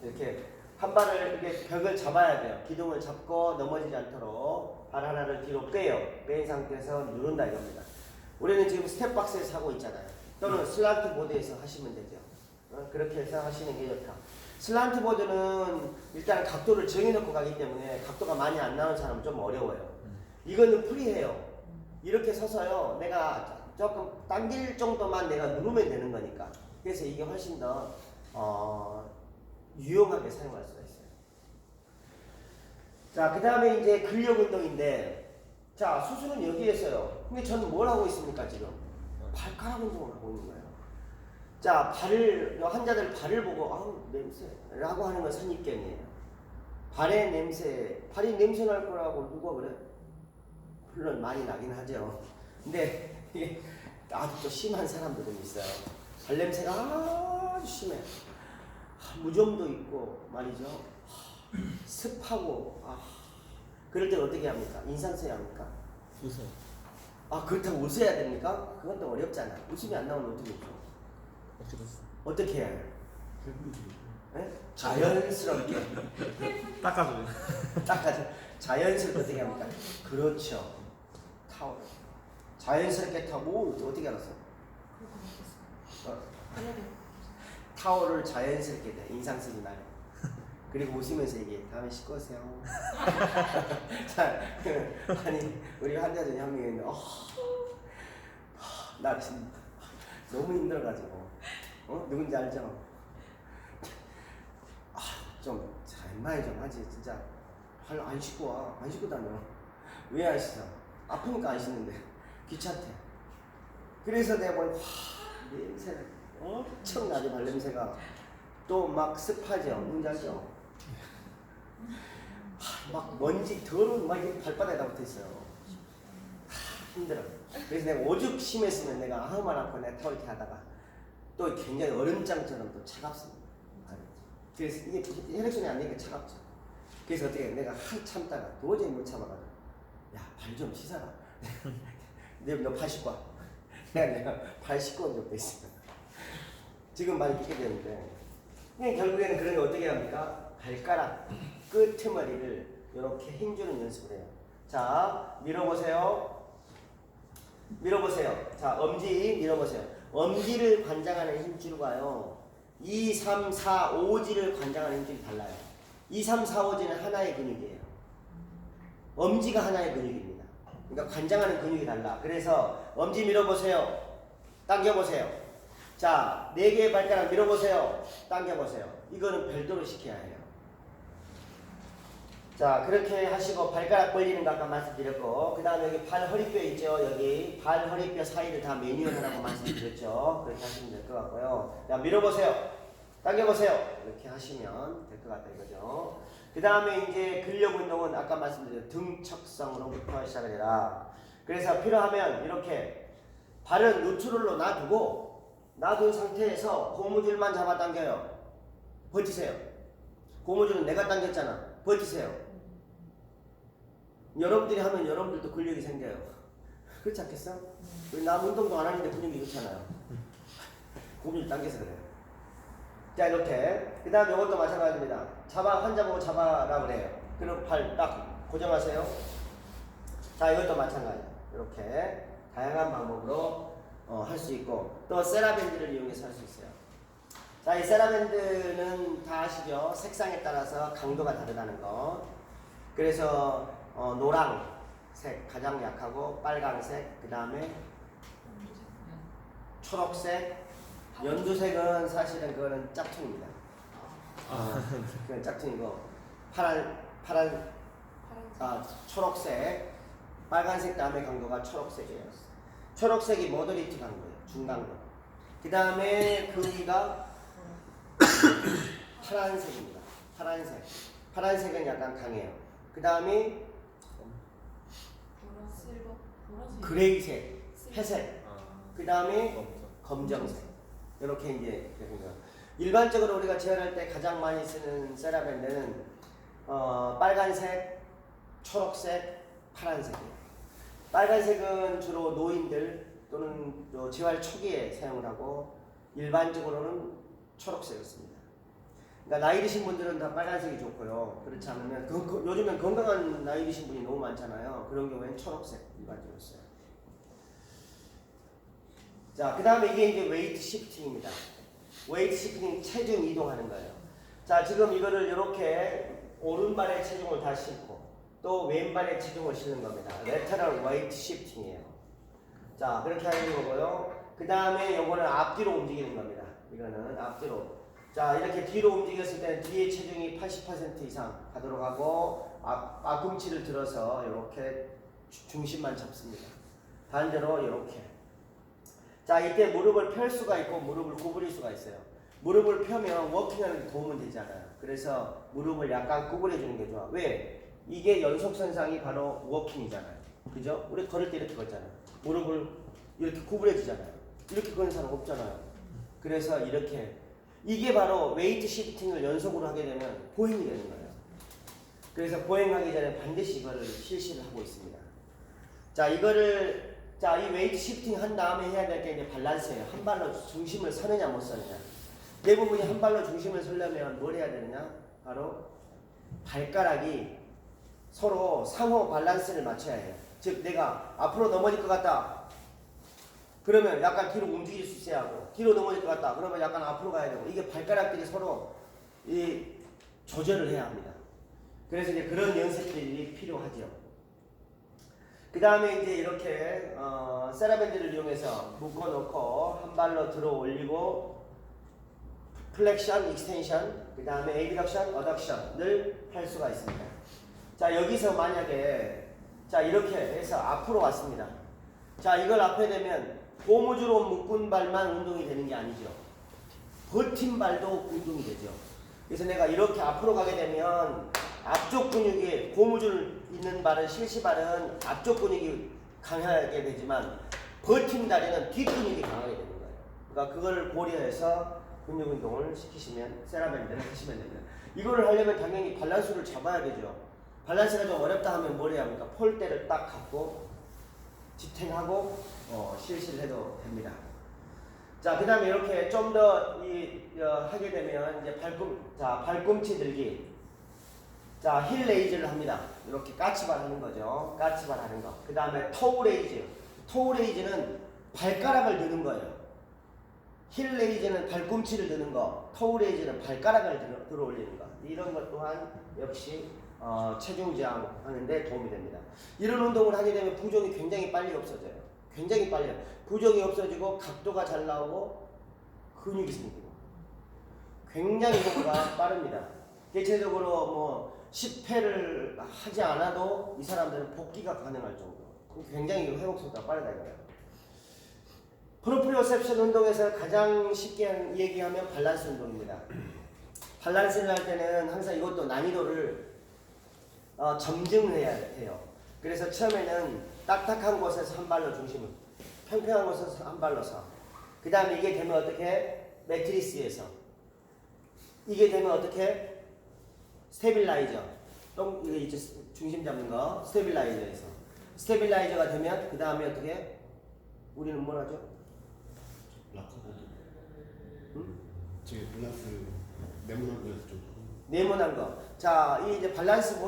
이렇게 한 발을 이렇게 벽을 잡아야 돼요. 기둥을 잡고 넘어지지 않도록 발 하나를 뒤로 빼요. 뺀 상태에서 누른다 이겁니다. 우리는 지금 스텝박스에서 하고 있잖아요. 또는 슬란트 보드에서 하시면 되죠. 그렇게 해서 하시는 게 좋다. 슬란트 보드는 일단 각도를 정해놓고 가기 때문에 각도가 많이 안 나오는 사람은 좀 어려워요. 이거는 프리해요. 이렇게 서서요. 내가 조금 당길 정도만 내가 누르면 되는 거니까. 그래서 이게 훨씬 더 유용하게 사용할 수가 있어요. 자, 그 다음에 이제 근력 운동인데, 자, 수술은 여기에서요. 근데 저는 뭘 하고 있습니까, 지금? 발가락 운동을 하고 있는 거예요. 자, 환자들 발을 보고, 아우, 냄새라고 하는 건 선입견이에요. 발의 냄새, 발이 냄새 날 거라고 누가 그래? 물론 많이 나긴 하죠. 근데 이게 아주 또 심한 사람들은 있어요. 발 냄새가 아주 심해. 무좀도 있고 말이죠. 습하고 그럴 때 어떻게 합니까? 인상 써야 합니까? 웃어요. 그렇다고 웃어야 됩니까? 그건 또 어렵잖아. 웃음이 안 나오면 어떻게 웃어? 어떻게 해야 해요? 네? 자연스럽게 닦아줘요. 닦아줘. 자연스럽게 어떻게 합니까? 그렇죠. 타올. 자연스럽게 타고 어떻게 알았어? 타월을 자연스럽게 돼. 인상 쓰지 말고. 그리고 웃으면서 얘기해. 다음에 씻고 오세요. 자, 아니 우리 환자 중에 한 명이 있는데 나 지금 너무 힘들어가지고 누군지 알죠? 좀 웬만히 좀 하지. 진짜 발 안 씻고 와. 안 씻고 다녀. 왜 안 씻어? 아프니까 안 씻는데 귀찮대. 그래서 내가 보니 냄새 엄청나게 발냄새가 또 막 습하죠. 뭔지 알죠? 막 먼지 더러운 막 이렇게 발바닥에다 붙어 있어요. 힘들어. 그래서 내가 오죽 심했으면 내가 아무 말 않고 내가 이렇게 하다가 또 굉장히 얼음장처럼 또 차갑습니다. 그래서 이게 혈액순환이 안 되니까 차갑죠. 그래서 어떻게 내가 참다가 도저히 못 참아가지고 야, 발 좀 씻어라. 너 발 씻고 와. 내가 발 씻고 온 적도 있어. 지금 많이 끼게 되는데 결국에는 그런 거 어떻게 합니까? 발가락 끄트머리를 이렇게 힘주는 연습을 해요. 자, 밀어보세요. 밀어보세요. 자, 엄지 밀어보세요. 엄지를 관장하는 힘줄과요 2, 3, 4, 5지를 관장하는 힘줄이 달라요. 2, 3, 4, 5지는 하나의 근육이에요. 엄지가 하나의 근육입니다. 그러니까 관장하는 근육이 달라. 그래서 엄지 밀어보세요. 당겨보세요. 자, 4개의 발가락 밀어보세요. 당겨보세요. 이거는 별도로 시켜야 해요. 자, 그렇게 하시고 발가락 벌리는 거 아까 말씀드렸고, 그 다음에 여기 발 허리뼈 있죠. 여기 발 허리뼈 사이를 다 매뉴얼하라고 말씀드렸죠. 그렇게 하시면 될 것 같고요. 자, 밀어보세요. 당겨보세요. 이렇게 하시면 될 것 같다 이거죠. 그 다음에 이제 근력 운동은 아까 말씀드린 등척성으로부터 시작을 해라. 그래서 필요하면 이렇게 발은 뉴트럴로 놔둔 상태에서 고무줄만 잡아당겨요. 버티세요. 고무줄은 내가 당겼잖아. 버티세요. 여러분들이 하면 여러분들도 근력이 생겨요. 그렇지 않겠어? 나 운동도 안 하는데 근육이 좋잖아요. 고무줄 당겨서 그래요. 자, 이렇게. 그 다음 이것도 마찬가지입니다. 환자 보고 잡아라 그래요. 그리고 발 딱 고정하세요. 자, 이것도 마찬가지. 이렇게 다양한 방법으로 할 수 있고, 또 세라밴드를 이용해서 할 수 있어요. 자, 이 세라밴드는 다 아시죠? 색상에 따라서 강도가 다르다는 거. 그래서 노란색 가장 약하고, 빨강색, 그 다음에 초록색, 연두색은 사실은 그거는 짝퉁입니다. 그건 짝퉁이고, 초록색, 빨간색 다음에 강도가 초록색이에요. 초록색이 모더리티 강도예요. 중강도. 그 다음에 그 위가 파란색입니다. 파란색은 약간 강해요. 그 다음에 그레이색, 회색. 그 다음에 검정색. 이렇게 이제 일반적으로 우리가 재활할 때 가장 많이 쓰는 세라밴드는 빨간색, 초록색, 파란색이에요. 빨간색은 주로 노인들 또는 재활 초기에 사용을 하고 일반적으로는 초록색을 씁니다. 그러니까 나이 드신 분들은 다 빨간색이 좋고요. 그렇지 않으면 요즘엔 건강한 나이 드신 분이 너무 많잖아요. 그런 경우에는 초록색 일반적이었어요. 자, 그 다음에 이게 이제 웨이트 시프팅입니다. 웨이트 시프팅 체중 이동하는 거예요. 자, 지금 이거를 이렇게 오른발에 체중을 다 싣고 또 왼발에 체중을 싣는 겁니다. 레터럴 웨이트 시프팅이에요. 자, 그렇게 하는 거고요. 그 다음에 요거는 앞뒤로 움직이는 겁니다. 이거는 앞뒤로. 자, 이렇게 뒤로 움직였을 때는 뒤에 체중이 80% 이상 가도록 하고 앞꿈치를 들어서 이렇게 중심만 잡습니다. 반대로 이렇게. 자, 이때 무릎을 펼 수가 있고 무릎을 구부릴 수가 있어요. 무릎을 펴면 워킹하는 데 도움은 되지 않아요. 그래서 무릎을 약간 구부려 주는 게 좋아. 왜? 이게 연속선상이 바로 워킹이잖아요. 그죠? 우리 걸을 때 이렇게 걷잖아요. 무릎을 이렇게 구부려 주잖아요. 이렇게 걷는 사람 없잖아요. 그래서 이렇게 이게 바로 웨이트 시프팅을 연속으로 하게 되면 보행이 되는 거예요. 그래서 보행하기 전에 반드시 이거를 실시를 하고 있습니다. 자, 이거를 이 웨이트 시프팅 한 다음에 해야 될 게 이제 밸런스예요. 한 발로 중심을 서느냐 못 서느냐. 대부분이 한 발로 중심을 서려면 뭘 해야 되느냐? 바로 발가락이 서로 상호 밸런스를 맞춰야 해요. 즉 내가 앞으로 넘어질 것 같다. 그러면 약간 뒤로 움직일 수 있어야 하고 뒤로 넘어질 것 같다. 그러면 약간 앞으로 가야 되고 이게 발가락들이 서로 이 조절을 해야 합니다. 그래서 이제 그런 연습들이 필요하죠. 그 다음에 이제 이렇게 세라밴드를 이용해서 묶어놓고 한 발로 들어 올리고 플렉션, 익스텐션, 그 다음에 에이드덕션, 어덕션을 할 수가 있습니다. 자, 여기서 만약에 자 이렇게 해서 앞으로 왔습니다. 자, 이걸 앞에 되면 고무줄로 묶은 발만 운동이 되는 게 아니죠. 버틴 발도 운동이 되죠. 그래서 내가 이렇게 앞으로 가게 되면 앞쪽 근육이 고무줄 있는 발은 실시발은 앞쪽 근육이 강하게 되지만 버틴 다리는 뒷 근육이 강하게 되는 거예요. 그러니까 그걸 고려해서 근육 운동을 시키시면 세라밴드를 하시면 됩니다. 이거를 하려면 당연히 밸런스를 잡아야 되죠. 밸런스가 좀 어렵다 하면 뭘 해야 합니까? 폴대를 딱 갖고 지탱하고 실시를 해도 됩니다. 자, 그 다음에 이렇게 좀 더 하게 되면 이제 발꿈치 들기. 자, 힐 레이즈를 합니다. 이렇게 까치발 하는 거죠. 까치발 하는 거. 그 다음에 토우 레이즈. 토우 레이즈는 발가락을 드는 거예요. 힐 레이즈는 발꿈치를 드는 거. 토우 레이즈는 발가락을 들어 올리는 거. 이런 것 또한 역시 체중 저항 하는데 도움이 됩니다. 이런 운동을 하게 되면 부종이 굉장히 빨리 없어져요. 굉장히 빨리. 부종이 없어지고 각도가 잘 나오고 근육이 생기고 굉장히 효과가 빠릅니다. 대체적으로 뭐 10회를 하지 않아도 이 사람들은 복귀가 가능할 정도. 굉장히 회복 속도가 빠르다 이거예요. 프로프리오셉션 운동에서 가장 쉽게 얘기하면 밸런스 운동입니다. 밸런스를 할 때는 항상 이것도 난이도를 점증해야 해요. 그래서 처음에는 딱딱한 곳에서 한 발로 중심을, 평평한 곳에서 한 발로 서. 그 다음에 이게 되면 어떻게? 매트리스에서. 이게 되면 어떻게? 스테빌라이저. 이게 이제 중심 잡는 거. 스테빌라이저에서. 스테빌라이저가 되면 그 다음에 어떻게? 우리는 뭘 하죠? 라커보드. 응? 제 밸런스 네모난 거에서 좀. 네모난 거. 자, 이 이제 밸런스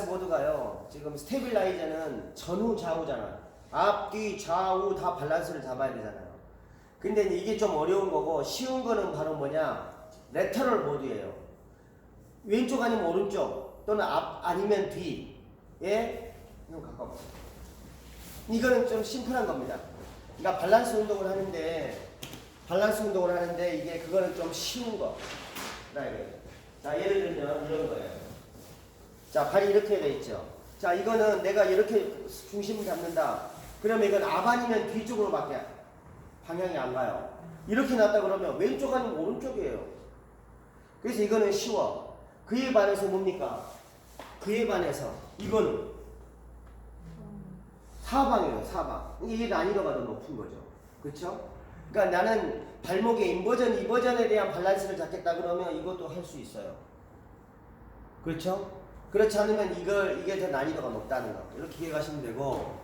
보드가요. 지금 스테빌라이저는 전후 좌우잖아. 앞, 뒤, 좌우 다 밸런스를 잡아야 되잖아요. 근데 이게 좀 어려운 거고 쉬운 거는 바로 뭐냐? 레터럴 보드예요. 왼쪽 아니면 오른쪽 또는 앞 아니면 뒤에 좀 가까워. 이거는 좀 심플한 겁니다. 그러니까 밸런스 운동을 하는데 이게 그거는 좀 쉬운 거. 자, 예를 들면 이런 거예요. 자, 발이 이렇게 돼 있죠. 자, 이거는 내가 이렇게 중심을 잡는다. 그러면 이건 앞 아니면 뒤쪽으로밖에 방향이 안 가요. 이렇게 놨다 그러면 왼쪽 아니면 오른쪽이에요. 그래서 이거는 쉬워. 그에 반해서 뭡니까? 그에 반해서 이거는 사방이에요. 사방. 이게 난이도가 더 높은 거죠. 그렇죠? 그러니까 나는 발목의 인버전, 이버전에 대한 밸런스를 잡겠다 그러면 이것도 할 수 있어요. 그렇죠? 그렇지 않으면 이게 더 난이도가 높다는 거. 이렇게 이해가시면 되고.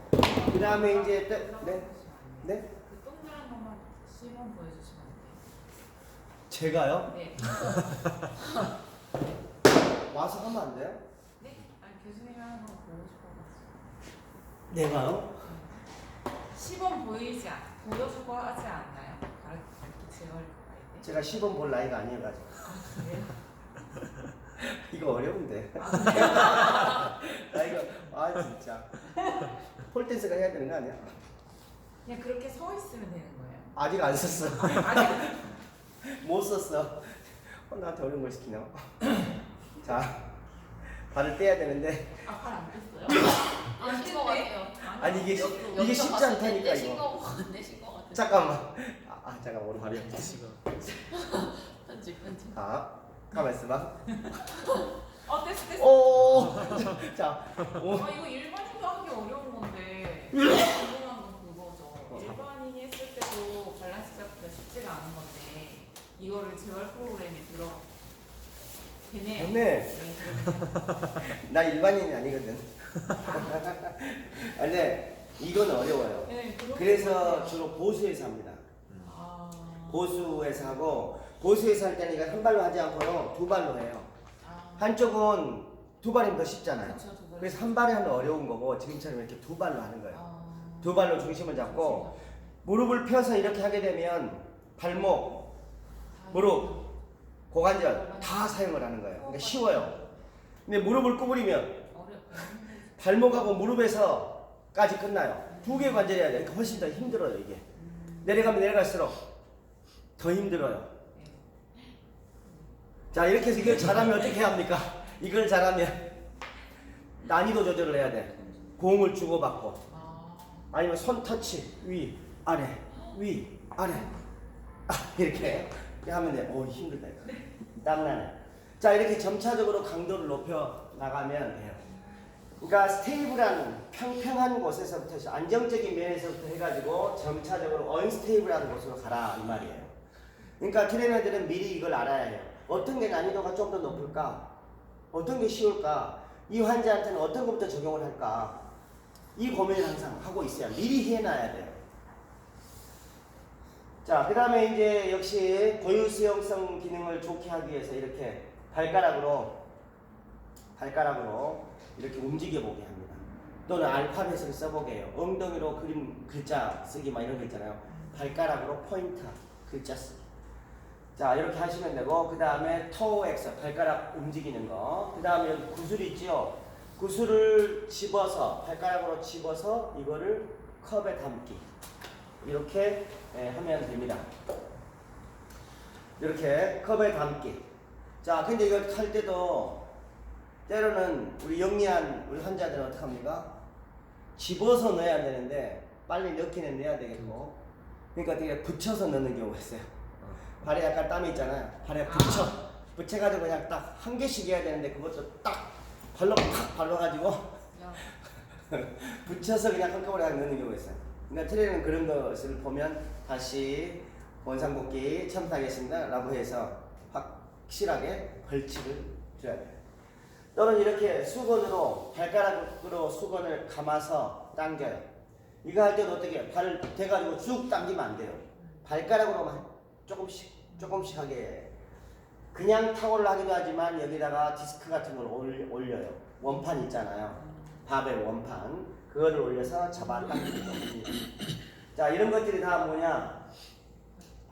그 다음에 이제 네? 그 동그란 것만 시범 보여주시면 안 돼요? 제가요? 네. 와서 하면 안 돼요? 네? 아니 교수님이 하는 거 보고 싶어가지고. 내가요? 시범 보여주고 하지 않나요? 가르치는 가이드? 제가 시범 볼 나이가 아니어가지고. 그래요? 이거 어려운데. 이거 진짜 폴댄스가 해야 되는 거 아니야? 그냥 그렇게 서 있으면 되는 거예요. 아직 안 썼어. 아니, 못 썼어. 나한테 어려운 걸 시키냐? 자, 발을 떼야 되는데. 아빠안 뺐어요? 아닌 것 같아요. 아니 이게 여기서 쉽지 봤을 때 않다니까 내신 이거. 거 내신 거 같아. 잠깐만. 잠깐 오른 발이 발이. 한 씨가. 편집. 가만 있어봐. 됐어. 오. 자, 오. 이거 일반인도 하기 어려운 건데 궁금한 건 그거죠. 일반인이 했을 때도 밸런스 잡기가 쉽지가 않은 건데 이거를 재활 프로그램에 들어 되네요. 됐네. 나 일반인이 아니거든. 근데 이건 어려워요. 네, 그래서 주로 보수에서 합니다. 아, 보수에서 하고 보수에서 할 때는 이거 한 발로 하지 않고요 두 발로 해요. 한쪽은 두 발이면 더 쉽잖아요. 그쵸, 두 발. 그래서 한 발에 하면 어려운 거고 지금처럼 이렇게 두 발로 하는 거예요. 아, 두 발로 중심을 잡고 무릎을 펴서 이렇게 하게 되면 발목, 무릎, 고관절 다 사용을 하는 거예요. 그러니까 쉬워요. 근데 무릎을 구부리면 발목하고 무릎에서까지 끝나요. 두 개 관절이 해야 돼. 그러니까 훨씬 더 힘들어요 이게. 내려가면 내려갈수록 더 힘들어요. 자 이렇게 해서 이걸 잘하면 어떻게 합니까? 이걸 잘하면 난이도 조절을 해야 돼. 공을 주고받고 아니면 손 터치 위 아래 위 아래 이렇게 하면 돼. 힘들다 이거. 땀나네. 자 이렇게 점차적으로 강도를 높여 나가면 돼요. 그러니까 스테이블한 평평한 곳에서부터 안정적인 면에서부터 해가지고 점차적으로 언스테이블한 곳으로 가라 이 말이에요. 그러니까 트레이너들은 미리 이걸 알아야 해요. 어떤 게 난이도가 좀 더 높을까? 어떤 게 쉬울까? 이 환자한테는 어떤 것부터 적용을 할까? 이 고민을 항상 하고 있어야 미리 해놔야 돼요. 자, 그 다음에 이제 역시 고유 수용성 기능을 좋게 하기 위해서 이렇게 발가락으로 이렇게 움직여 보게 합니다. 또는 알파벳을 써보게 해요. 엉덩이로 그림 글자 쓰기 막 이런 거 있잖아요. 발가락으로 포인트 글자 쓰기. 자 이렇게 하시면 되고 그 다음에 토 엑서 발가락 움직이는 거. 그 다음에 여기 구슬 있죠. 구슬을 집어서 발가락으로 집어서 이거를 컵에 담기. 이렇게 하면 됩니다. 이렇게 컵에 담기. 자 근데 이거 할 때도 때로는 우리 영리한 우리 환자들은 어떻게 합니까? 집어서 넣어야 되는데 빨리 넣기는 넣어야 되겠고 그러니까 되게 붙여서 넣는 경우가 있어요. 발에 약간 땀이 있잖아요. 발에 붙여가지고 그냥 딱 한 개씩 해야 되는데 그것도 딱 발로 팍 발라가지고 붙여서 그냥 한꺼번에 넣는 경우가 있어요. 그러니까 트레이너는 그런 것을 보면 다시 원상복귀 첨부하겠습니다 라고 해서 확실하게 벌칙을 줘야 돼요. 또는 이렇게 수건으로 발가락으로 수건을 감아서 당겨요. 이거 할 때도 어떻게 발을 대가지고 쭉 당기면 안 돼요. 발가락으로만 조금씩 하게. 그냥 타월을 하기도 하지만 여기다가 디스크 같은 걸 올려요. 원판 있잖아요. 바벨 원판. 그거를 올려서 잡아 당기는 겁니다. 자 이런 것들이 다 뭐냐?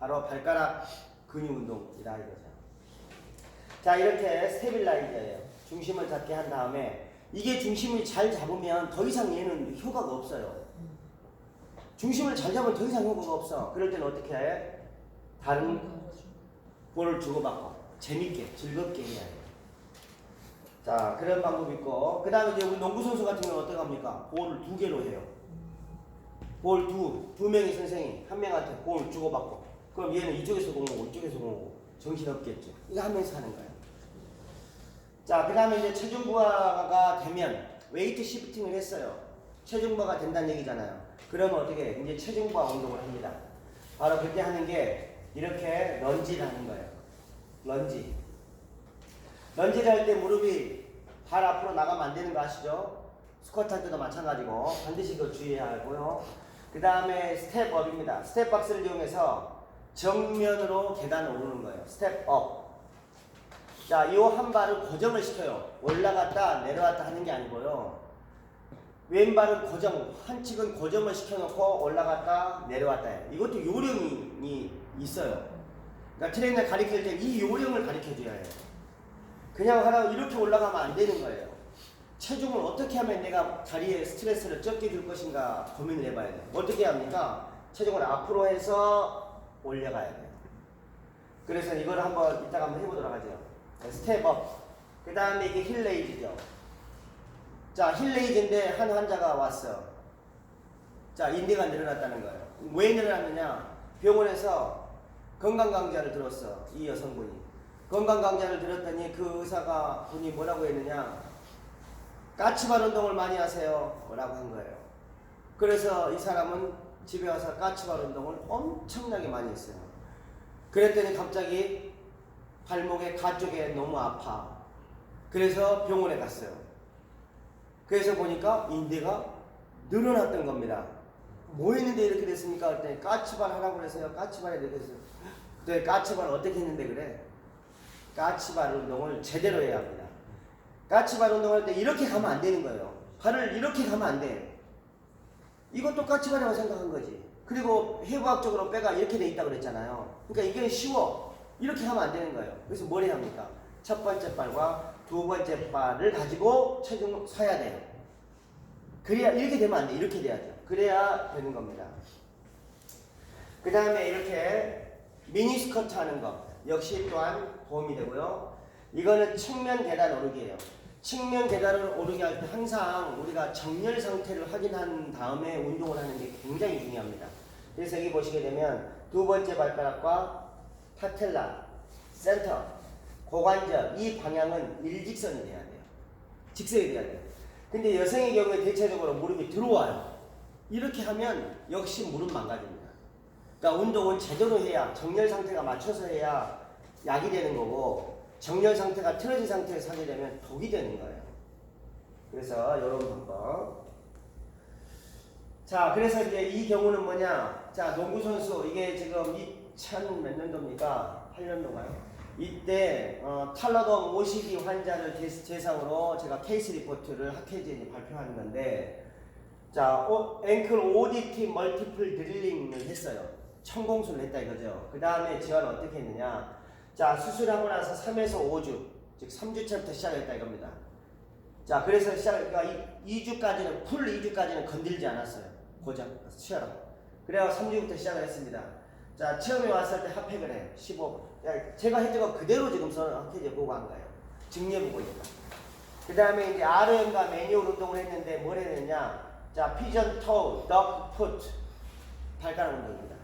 바로 발가락 근육 운동이다 이거죠. 자 이렇게 스테빌라이저예요. 중심을 잡게 한 다음에 이게 중심을 잘 잡으면 더 이상 얘는 효과가 없어요. 중심을 잘 잡으면 더 이상 효과가 없어. 그럴 때는 어떻게 해? 다른 볼을 주고받고 재밌게 즐겁게 해야 해요. 자 그런 방법이 있고 그 다음에 이제 우리 농구선수 같은 경우는 어떻게 합니까? 볼을 두 개로 해요. 볼 두 명의 선생이 한 명한테 볼을 주고받고 그럼 얘는 이쪽에서 공 오고 이쪽에서 공 오고 정신없겠죠. 이거 하면서 하는 거예요. 자, 그 다음에 이제 체중 부하가 되면 웨이트 시프팅을 했어요. 체중 부하가 된다는 얘기잖아요. 그러면 어떻게 해? 이제 체중 부하 운동을 합니다. 바로 그때 하는 게 이렇게 런지를 하는 거예요. 런지를 할 때 무릎이 발 앞으로 나가면 안 되는 거 아시죠? 스쿼트 할 때도 마찬가지고 반드시 그거 주의해야 하고요. 그 다음에 스텝업입니다. 스텝박스를 이용해서 정면으로 계단 오르는 거예요. 스텝 업. 자, 이 한 발을 고정을 시켜요. 올라갔다 내려왔다 하는 게 아니고요. 왼발은 고정, 한 칙은 고정을 시켜놓고 올라갔다 내려왔다 해요. 이것도 요령이 있어요. 그러니까 트레이너 가르칠 때 이 요령을 가르쳐줘야 해요. 그냥 하라고 이렇게 올라가면 안 되는 거예요. 체중을 어떻게 하면 내가 다리에 스트레스를 적게 줄 것인가 고민을 해봐야 돼요. 어떻게 합니까? 체중을 앞으로 해서 올려가야 돼요. 그래서 이걸 한번 이따가 한번 해보도록 하죠. 스텝업. 그 다음에 이게 힐레이즈죠. 자, 힐레이즈인데 한 환자가 왔어. 자, 인대가 늘어났다는 거예요. 왜 늘어났느냐? 병원에서 건강강좌를 들었어. 이 여성분이. 건강강좌를 들었더니 그 의사가 분이 뭐라고 했느냐? 까치발 운동을 많이 하세요. 뭐라고 한 거예요. 그래서 이 사람은 집에 와서 까치발 운동을 엄청나게 많이 했어요. 그랬더니 갑자기 발목에 가쪽에 너무 아파. 그래서 병원에 갔어요. 그래서 보니까 인대가 늘어났던 겁니다. 뭐 했는데 이렇게 됐습니까? 그랬더니 까치발 하라고 그래서요. 까치발 이렇게 했어요. 그때 까치발 어떻게 했는데 그래? 까치발 운동을 제대로 해야 합니다. 까치발 운동할 때 이렇게 가면 안 되는 거예요. 발을 이렇게 가면 안 돼. 이것도 까치발이라고 생각한 거지. 그리고 해부학적으로 뼈가 이렇게 돼 있다고 그랬잖아요. 그러니까 이게 쉬워. 이렇게 하면 안 되는 거예요. 그래서 뭘 해야 합니까? 첫 번째 발과 두 번째 발을 가지고 체중을 서야 돼요. 그래야 이렇게 되면 안 돼. 이렇게 돼야죠. 그래야 되는 겁니다. 그 다음에 이렇게 미니스커트 하는 거 역시 또한 도움이 되고요. 이거는 측면 계단 오르기예요. 측면 계단을 오르게 할 때 항상 우리가 정렬 상태를 확인한 다음에 운동을 하는 게 굉장히 중요합니다. 그래서 여기 보시게 되면 두 번째 발가락과 파텔라, 센터, 고관절 이 방향은 일직선이 돼야 돼요. 직선이 돼야 돼요. 근데 여성의 경우에 대체적으로 무릎이 들어와요. 이렇게 하면 역시 무릎 망가집니다. 그러니까 운동은 제대로 해야 정렬 상태가 맞춰서 해야 약이 되는 거고 정렬 상태가 틀어진 상태에서 하게 되면 독이 되는 거예요. 그래서 이런 방법. 자, 그래서 이제 이 경우는 뭐냐? 자, 농구 선수 이게 지금 2000 몇 년도입니까? 8년도인가요? 이때 탈러덤 OCD 환자를 대상으로 제가 케이스 리포트를 학회지에 발표하는 건데, 자, 앵클 ODT 멀티플 드릴링을 했어요. 천공술을 했다 이거죠. 그 다음에 지원을 어떻게 했느냐? 자, 수술하고 나서 3에서 5주, 즉 3주차부터 시작했다 이겁니다. 자, 그래서 그러니까 2주까지는 풀 2주까지는 건들지 않았어요. 고정 쉬어라. 그래야 3주부터 시작을 했습니다. 자, 처음에 왔을 때 핫팩을 해요. 15분. 제가 했던 거 그대로 지금 학회지에 보고 한 거예요. 증례보고니까. 그 다음에 이제 RM과 매뉴얼 운동을 했는데 뭘 했느냐? 자, 피전 토, 덕 풋, 발가락 운동입니다.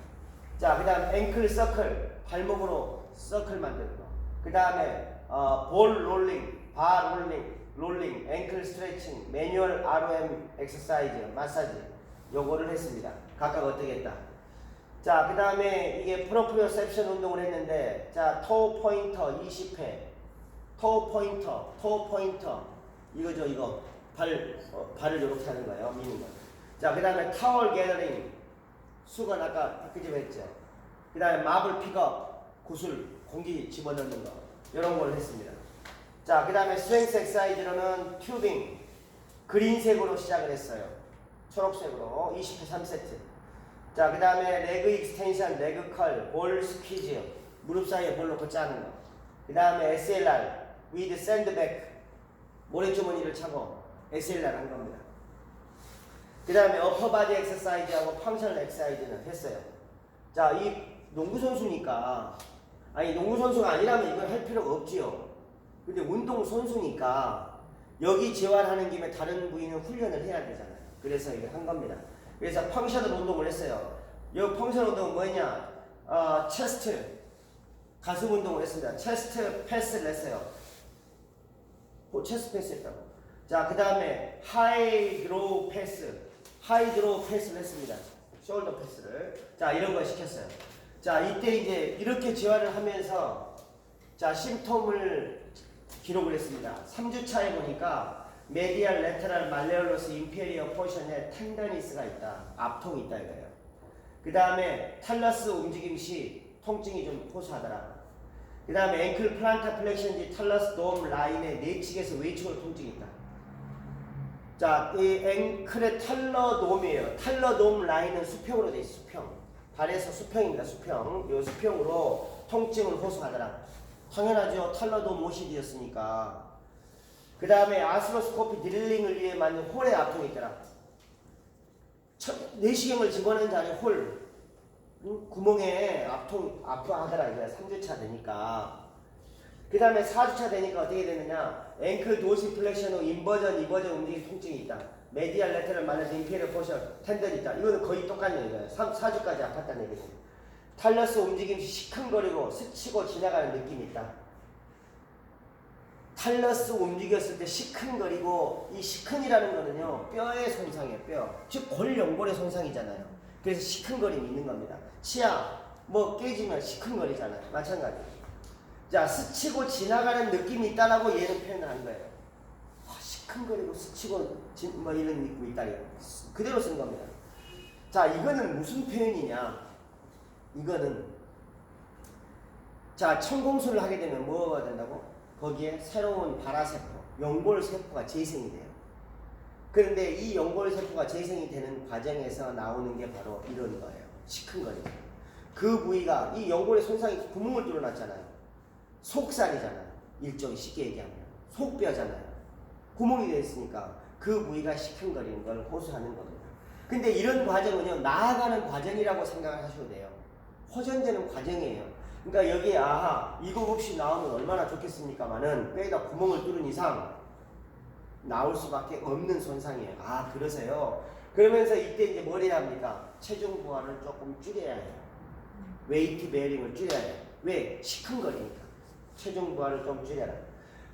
자, 그 다음 앵클 서클, 발목으로 서클 만드는 거. 그 다음에 볼 롤링, 바 롤링, 앵클 스트레칭, 매뉴얼 RM 엑서사이즈, 마사지 요거를 했습니다. 각각 어떻게 했다. 자, 그 다음에 이게 프로프리오셉션 운동을 했는데, 자, 토 포인터 20회, 토 포인터 이거죠. 이거 발을 이렇게 하는 거예요. 미는 거. 자, 그 다음에 타월 게더링, 수건 아까 학교집 했죠. 그 다음에 마블 픽업, 구슬 공기 집어넣는 거 이런 걸 했습니다. 자, 그 다음에 스트렝스 엑사이즈로는 튜빙 그린색으로 시작을 했어요. 초록색으로 20회 3세트. 자, 그 다음에 레그 익스텐션, 레그 컬, 볼 스퀴즈 무릎 사이에 볼 놓고 짜는 거. 그 다음에 SLR with 샌드백 모래주머니를 차고 SLR 한 겁니다. 그 다음에 어퍼바디 엑서사이즈하고 펑셔널 엑서사이즈는 했어요. 자, 이 농구선수니까, 아니 농구선수가 아니라면 이걸 할 필요가 없지요. 근데 운동선수니까 여기 재활하는 김에 다른 부위는 훈련을 해야 되잖아요. 그래서 이걸 한 겁니다. 그래서 펑셔널 운동을 했어요. 이 펑셔널 운동은 뭐냐? 체스트 가슴 운동을 했습니다. 체스트 패스를 했어요. 체스트 패스 했다고. 자, 그 다음에 하이드로우 패스를 했습니다. 숄더 패스를. 자, 이런 걸 시켰어요. 자, 이때 이제 이렇게 재활을 하면서 자, 심톰을 기록을 했습니다. 3주차에 보니까 메디알 레터럴 말레올로스 인페리어 포션에 텐더니스가 있다. 압통이 있다 이거예요. 그 다음에 탈러스 움직임 시 통증이 좀 호소하더라. 그 다음에 앵클 플란타 플렉션지 탈러스 돔 라인의 내측에서 외측으로 통증이 있다. 자, 이 앵클의 탈러돔이에요. 탈러돔 라인은 수평으로 돼 있어. 수평. 발에서 수평입니다. 수평. 이 수평으로 통증을 호소하더라. 당연하죠. 탈러돔 OCD였으니까. 그 다음에 아스로스코피 드릴링을 위해 만든 홀의 압통이 있더라. 내시경을 집어넣은 자리 홀. 구멍에 압통 아파하더라. 이거 3주차 되니까. 그 다음에 4주차 되니까 어떻게 되느냐. 앵클 도시 플렉션 후 인버전, 이버전 움직임 통증이 있다. 메디알 레터럴 마이너스 인피리어 포션 텐던이 있다. 이거는 거의 똑같네요. 이거예요. 4주까지 아팠다는 얘기죠. 탈러스 움직임 시 시큰거리고 스치고 지나가는 느낌이 있다. 탈러스 움직였을 때 시큰거리고, 이 시큰이라는 거는요 뼈의 손상이에요. 뼈. 즉 골연골의 손상이잖아요. 그래서 시큰거림이 있는 겁니다. 치아 뭐 깨지면 시큰거리잖아요. 마찬가지. 자, 스치고 지나가는 느낌이 있다라고 얘는 표현을 한 거예요. 시큰거리고 스치고 뭐 이런 느낌이 있다. 그대로 쓴 겁니다. 자, 이거는 무슨 표현이냐? 이거는 자, 천공술을 하게 되면 뭐가 된다고? 거기에 새로운 발화세포, 연골세포가 재생이 돼요. 그런데 이 연골세포가 재생이 되는 과정에서 나오는 게 바로 이런 거예요. 시큰거리죠. 그 부위가 이 연골의 손상이 구멍을 뚫어놨잖아요. 속살이잖아요. 일종의 쉽게 얘기하면 속뼈잖아요. 구멍이 되어 있으니까 그 부위가 시큰거리는 걸 호소하는 겁니다. 근데 이런 과정은요 나아가는 과정이라고 생각을 하셔도 돼요. 호전되는 과정이에요. 그러니까 여기에 아하 이거 없이 나오면 얼마나 좋겠습니까마는 뼈에다 구멍을 뚫은 이상 나올 수밖에 없는 손상이에요. 아, 그러세요? 그러면서 이때 이제 뭘 해야 합니까? 체중 부하를 조금 줄여야 해요. 웨이트 베어링을 줄여야 해요. 왜? 시큰거리니까. 체중 부하를 좀 줄여라.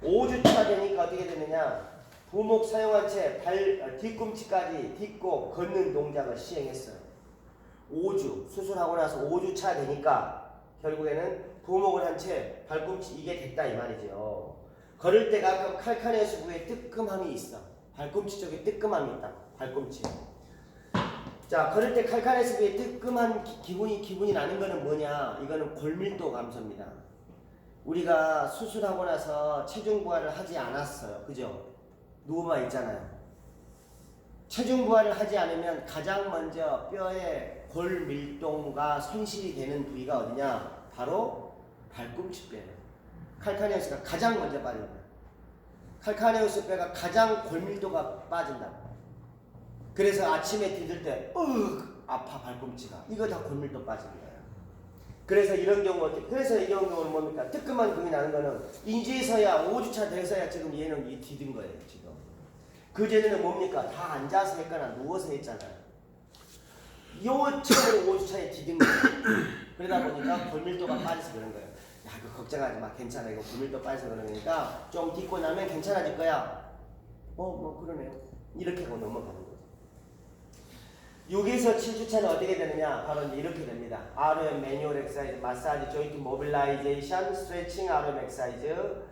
5주차 되니까 어떻게 되느냐? 부목 사용한 채 뒤꿈치까지 딛고 걷는 동작을 시행했어요. 5주 수술하고 나서 5주차 되니까 결국에는 부목을 한 채 발꿈치 이게 됐다 이 말이죠. 걸을 때 가끔 칼카네스 부위에 뜨끔함이 있어. 발꿈치 쪽에 뜨끔함이 있다. 발꿈치. 자, 걸을 때 칼카네스 부위에 뜨끔한 기분이 나는 거는 뭐냐? 이거는 골밀도 감소입니다. 우리가 수술하고 나서 체중 부하를 하지 않았어요. 그죠? 누워만 있잖아요. 체중 부하를 하지 않으면 가장 먼저 뼈의 골밀도가 손실이 되는 부위가 어디냐? 바로 발꿈치뼈예요. 칼카네우스가 가장 먼저 빠진다. 칼카네우스 뼈가 가장 골밀도가 빠진다. 그래서 아침에 디딜 때 아파 발꿈치가. 이거 다 골밀도 빠진 거예요. 그래서 이런 경우 그래서 이런 경우는 뭡니까? 뜨끔한 금이 나는 거는 이제서야 5주차 돼서야 지금 얘는 이 디딘 거예요. 지금. 그전에는 뭡니까? 다 앉아서 했거나 누워서 했잖아요. 요처럼 5주차에 디딘 거예요. 그러다 보니까 골밀도가 빠져서 그런 거예요. 야, 이거 걱정하지 마. 괜찮아. 이거 골밀도 빠져서 그러니까 좀 딛고 나면 괜찮아질 거야. 뭐 그러네요. 이렇게 하고 넘어가는 거죠. 6에서 7주차는 어떻게 되느냐? 바로 이제 이렇게 됩니다. RM 매뉴얼 엑사이즈, 마사지, 조인트 모빌라이제이션, 스트레칭, RM 엑사이즈.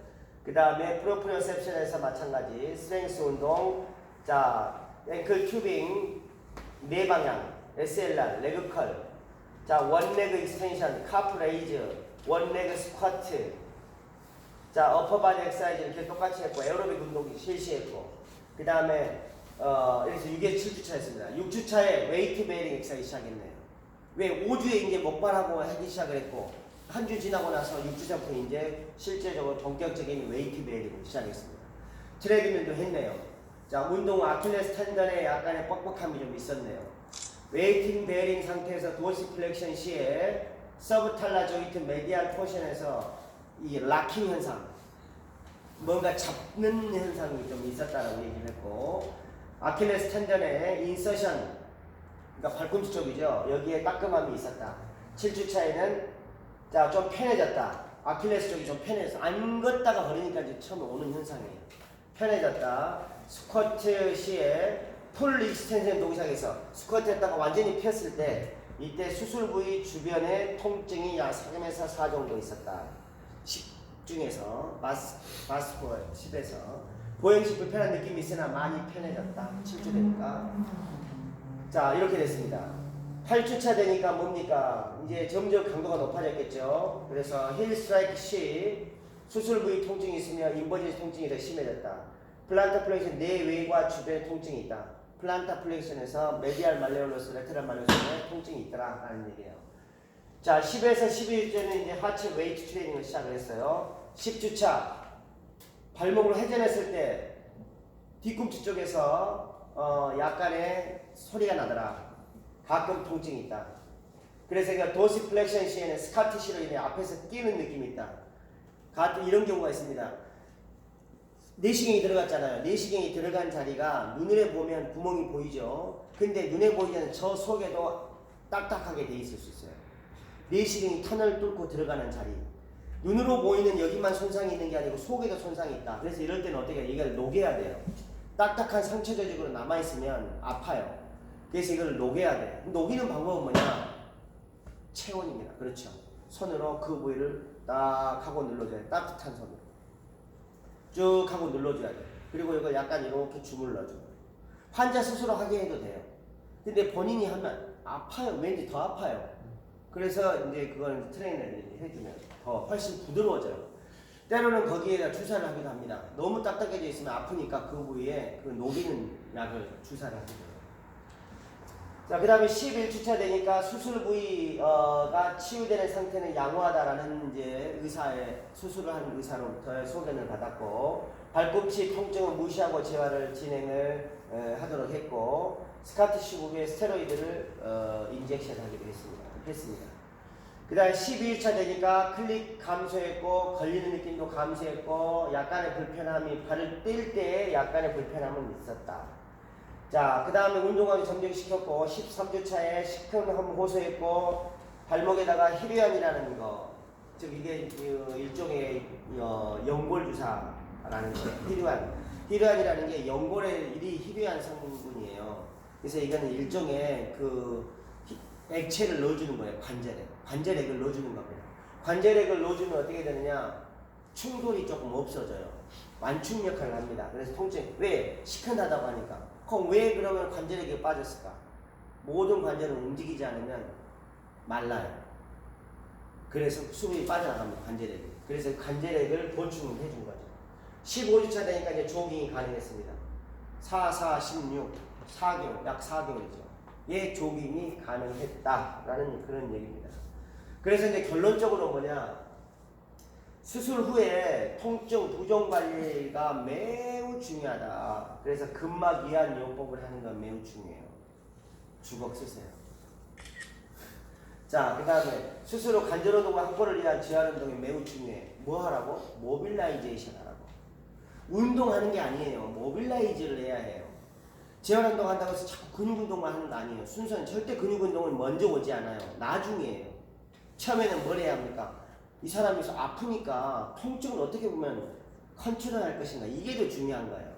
그 다음에 프로프리오셉션에서 마찬가지 스트렝스 운동. 자, 앵클 튜빙, 네 방향, SLR, 레그 컬. 자, 원레그 익스텐션, 카프 레이즈, 원레그 스쿼트. 자, 어퍼바디 엑사이즈 이렇게 똑같이 했고, 에어로빅 운동 실시했고. 그 다음에 그래서 6에 7주차 했습니다. 6주차에 웨이트 베어링 엑사이즈 시작했네요. 왜 5주에 이제 목발하고 하기 시작을 했고, 한 주 지나고 나서 6주차부터 이제 실제적으로 본격적인 웨이트 베어링을 시작했습니다. 트레드밀도 했네요. 자, 운동 아킬레스 텐던에 약간의 뻑뻑함이 좀 있었네요. 웨이팅 베어링 상태에서 도시 플렉션 시에 서브탈라 조인트 메디알 포션에서 이 락킹 현상, 뭔가 잡는 현상이 좀 있었다라고 얘기를 했고, 아킬레스 텐던의 인서션, 그러니까 발꿈치 쪽이죠. 여기에 따끔함이 있었다. 7주차에는 자, 좀 편해졌다. 아킬레스 쪽이 좀 편해졌어. 안 걷다가 걸으니까 이제 처음에 오는 현상이에요. 편해졌다. 스쿼트 시에 풀 익스텐션 동작에서 스쿼트 했다가 완전히 폈을 때 이때 수술 부위 주변에 통증이 약 3에서 4 정도 있었다. 10 중에서 마스코 10에서 보행식 불편한 느낌이 있으나 많이 편해졌다. 7주 되니까. 자, 이렇게 됐습니다. 8주차 되니까 뭡니까? 이제 점점 강도가 높아졌겠죠. 그래서 힐 스트라이크 시 수술 부위 통증이 있으며 인버지스 통증이 더 심해졌다. 플란타 플렉션 내외과 주변에 통증이 있다. 플란타 플렉션에서 메디알 말레올러스, 레테럴 말레올러스에 통증이 있더라 라는 얘기예요. 자, 10에서 12주째는 이제 하체 웨이트 트레이닝을 시작을 했어요. 10주차 발목을 회전했을 때 뒤꿈치 쪽에서 약간의 소리가 나더라. 가끔 통증이 있다. 그래서 그러니까 도시 플렉션 시에는 스카티시로 인해 앞에서 끼는 느낌이 있다. 가끔 이런 경우가 있습니다. 내시경이 들어갔잖아요. 내시경이 들어간 자리가 눈에 보면 구멍이 보이죠. 근데 눈에 보이지 않는 저 속에도 딱딱하게 돼 있을 수 있어요. 내시경이 터널 뚫고 들어가는 자리. 눈으로 보이는 여기만 손상이 있는 게 아니고 속에도 손상이 있다. 그래서 이럴 때는 어떻게 해요? 이걸 녹여야 돼요. 딱딱한 상처 조직으로 남아있으면 아파요. 그래서 이걸 녹여야 돼. 녹이는 방법은 뭐냐? 체온입니다. 그렇죠. 손으로 그 부위를 딱 하고 눌러줘야 돼. 따뜻한 손으로. 쭉 하고 눌러줘야 돼. 그리고 이걸 약간 이렇게 주물러줘. 환자 스스로 하게 해도 돼요. 근데 본인이 하면 아파요. 왠지 더 아파요. 그래서 이제 그걸 트레이너들이 해주면 더 훨씬 부드러워져요. 때로는 거기에다 주사를 하기도 합니다. 너무 딱딱해져 있으면 아프니까 그 부위에 그 녹이는 약을 주사를 하기도 해요. 자, 그 다음에 11주차 되니까 수술 부위가 치유되는 상태는 양호하다라는 이제 의사의 수술을 하는 의사로부터 소견을 받았고, 발꿈치 통증은 무시하고 재활을 진행을 하도록 했고, 스카티시 부위에 스테로이드를 인젝션 하기로 했습니다. 그 다음에 12일차 되니까 클릭 감소했고, 걸리는 느낌도 감소했고, 약간의 불편함이 발을 뗄 때 약간의 불편함은 있었다. 자, 그 다음에 운동하기 점정시켰고, 13주차에 시큰함 호소했고, 발목에다가 히류안이라는 거, 즉 이게 일종의 연골주사라는 거예요. 히류안이라는 게 연골의 히류안 성분이에요. 그래서 이거는 일종의 그 액체를 넣어주는 거예요. 관절액을 넣어주는 겁니다. 관절액을 넣어주면 어떻게 되느냐? 충돌이 조금 없어져요. 완충 역할을 합니다. 그래서 통증, 왜? 시큰하다고 하니까. 그럼 왜 그러면 관절액이 빠졌을까? 모든 관절은 움직이지 않으면 말라요. 그래서 수분이 빠져나갑니다. 관절액이. 그래서 관절액을 보충을 해준 거죠. 15주차 되니까 이제 조깅이 가능했습니다. 16, 4개월, 약 4개월이죠. 예, 조깅이 가능했다라는 그런 얘기입니다. 그래서 이제 결론적으로 뭐냐? 수술 후에 통증 부종 관리가 매우 중요하다. 그래서 근막 이완 요법을 하는 건 매우 중요해요. 주걱 쓰세요. 자, 그 다음에 수술 후 관절운동과 확보를 위한 재활운동이 매우 중요해. 뭐 하라고? 모빌라이제이션 하라고. 운동하는 게 아니에요. 모빌라이즈를 해야 해요. 재활운동 한다고 해서 자꾸 근육운동만 하는 거 아니에요. 순서는 절대 근육운동은 먼저 오지 않아요. 나중이에요. 처음에는 뭘 해야 합니까? 이 사람이 아프니까 통증을 어떻게 보면 컨트롤할 것인가, 이게 더 중요한 거예요.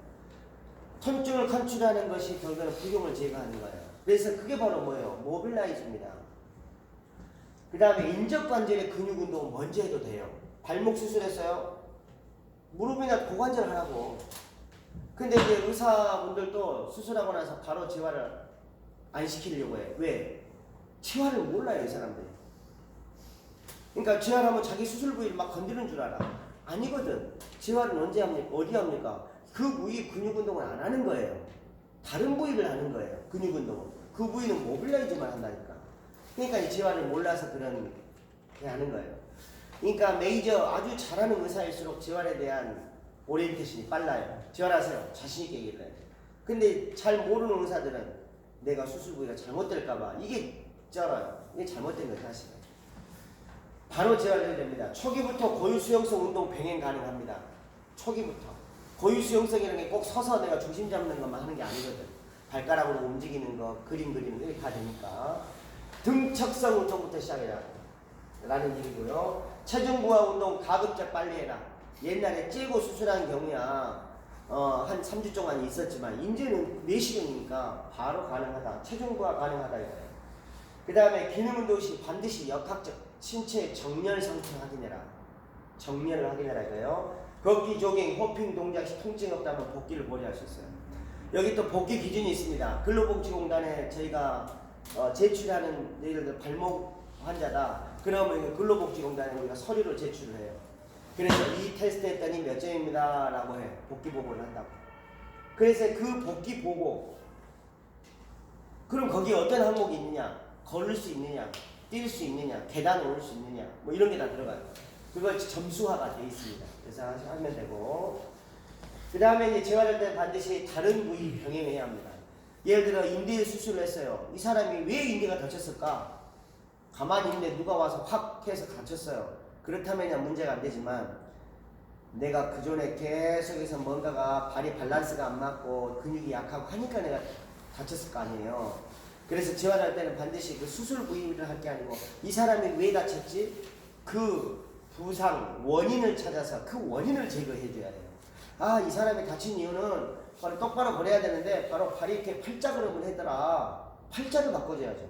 통증을 컨트롤하는 것이 결국은 부종을 제거하는 거예요. 그래서 그게 바로 뭐예요? 모빌라이즈입니다. 그 다음에 인접관절의 근육 운동은 먼저 해도 돼요. 발목 수술했어요? 무릎이나 고관절 하라고. 근데 이제 의사분들도 수술하고 나서 바로 재활을 안 시키려고 해요. 왜? 재활을 몰라요, 이 사람들이. 그러니까 재활하면 자기 수술 부위를 막 건드리는 줄 알아. 아니거든. 재활은 언제 합니까? 어디 합니까? 그 부위 근육 운동을 안 하는 거예요. 다른 부위를 하는 거예요. 근육 운동은. 그 부위는 모빌라이즈만 한다니까. 그러니까 이 재활을 몰라서 그런 게 하는 거예요. 그러니까 메이저 아주 잘하는 의사일수록 재활에 대한 오리엔테이션이 빨라요. 재활하세요. 자신 있게 얘기를 해요. 근데 잘 모르는 의사들은 내가 수술 부위가 잘못될까봐 이게 쩔어요. 이게 잘못된 거예요, 사실은. 바로 재활해야 됩니다. 초기부터 고유수용성 운동 병행 가능합니다. 초기부터. 고유수용성이라는 게 꼭 서서 내가 중심 잡는 것만 하는 게 아니거든. 발가락으로 움직이는 거, 그림 그리는 거 이렇게 다 되니까. 등척성 운동부터 시작해라 라는 얘기고요. 체중 부하 운동 가급적 빨리 해라. 옛날에 째고 수술한 경우야 한 3주 동안 있었지만 이제는 내시경이니까 바로 가능하다. 체중 부하 가능하다 이거예요. 그 다음에 기능 운동 시 반드시 역학적 신체 정렬 상태 확인해라. 정렬을 확인해라 이거예요. 걷기, 조깅, 호핑 동작 시 통증 없다면 복귀를 고려할 수 있어요. 여기 또 복귀 기준이 있습니다. 근로복지공단에 저희가 제출하는 예를 들어 발목 환자다. 그러면 근로복지공단에 우리가 서류를 제출을 해요. 그래서 이 테스트 했더니 몇 점입니다 라고 해. 복귀 보고를 한다고. 그래서 그 복귀 보고 그럼 거기에 어떤 항목이 있느냐, 걸을 수 있느냐, 뛸 수 있느냐, 계단 오를 수 있느냐, 뭐 이런 게 다 들어가요. 그걸 점수화가 돼 있습니다. 그래서 하면 되고, 그 다음에 이제 재활할 때 반드시 다른 부위 병행해야 합니다. 예를 들어 인대 수술을 했어요. 이 사람이 왜 인대가 다쳤을까? 가만히 있는데 누가 와서 확 해서 다쳤어요. 그렇다면 문제가 안 되지만 내가 그 전에 계속해서 뭔가가 발이 밸런스가 안 맞고 근육이 약하고 하니까 내가 다쳤을 거 아니에요. 그래서 재활할 때는 반드시 그 수술 부위를 할 게 아니고 이 사람이 왜 다쳤지? 그 부상 원인을 찾아서 그 원인을 제거해 줘야 돼요. 아, 이 사람이 다친 이유는 바로 똑바로 걸어야 되는데 바로 발이 이렇게 팔자그름을 했더라. 팔자를 바꿔줘야죠.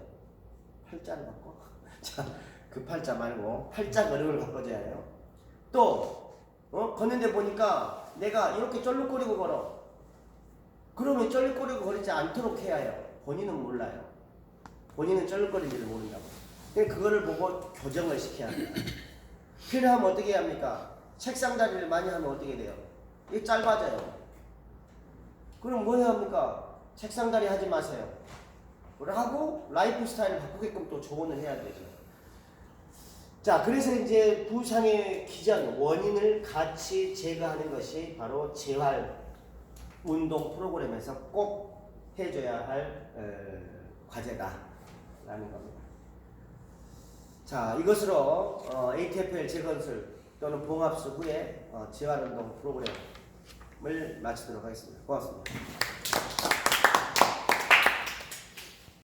팔자를 바꿔. 자, 그 팔자 말고 팔자그름을 바꿔줘야 해요. 또 걷는데 보니까 내가 이렇게 쩔룩거리고 걸어. 그러면 쩔룩거리고 걸리지 않도록 해야 해요. 본인은 몰라요. 본인은 쩔룩거리지를 모른다고. 그러니까 그거를 보고 교정을 시켜야 합니다. 필요하면 어떻게 해야 합니까? 책상 다리를 많이 하면 어떻게 돼요? 이게 짧아져요. 그럼 뭐 해야 합니까? 책상 다리 하지 마세요. 하고 라이프 스타일을 바꾸게끔 또 조언을 해야 되죠. 자, 그래서 이제 부상의 기전, 원인을 같이 제거하는 것이 바로 재활 운동 프로그램에서 꼭 해줘야 할 과제다라는 겁니다. 자, 이것으로 ATFL 재건술 또는 봉합수 후에 재활운동 프로그램을 마치도록 하겠습니다. 고맙습니다.